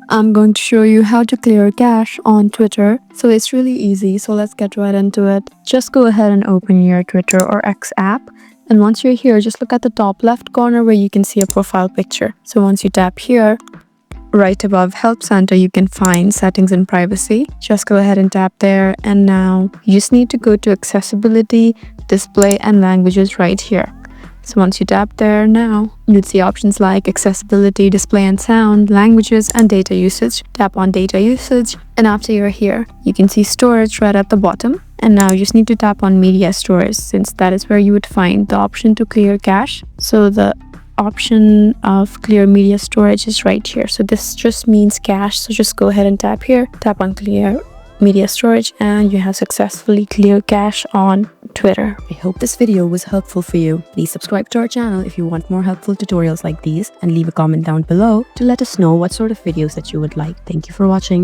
I'm going to show you how to clear cache on Twitter. So it's really easy, so let's get right into it. Just go ahead and open your Twitter or X app. And once you're here, just look at the top left corner where you can see a profile picture. So once you tap here, right above Help Center, you can find Settings and Privacy. Just go ahead and tap there. And now you just need to go to Accessibility, Display, and Languages right here. So once you tap there now, you'd see options like accessibility, display and sound, languages, and data usage. Tap on data usage, and after you're here, you can see storage right at the bottom. And now you just need to tap on media storage, since that is where you would find the option to clear cache. So the option of clear media storage is right here. So this just means cache. So just go ahead and tap here, tap on clear media storage, and you have successfully cleared cache on Twitter. I hope this video was helpful for you. Please subscribe to our channel if you want more helpful tutorials like these, and leave a comment down below to let us know what sort of videos that you would like. Thank you for watching.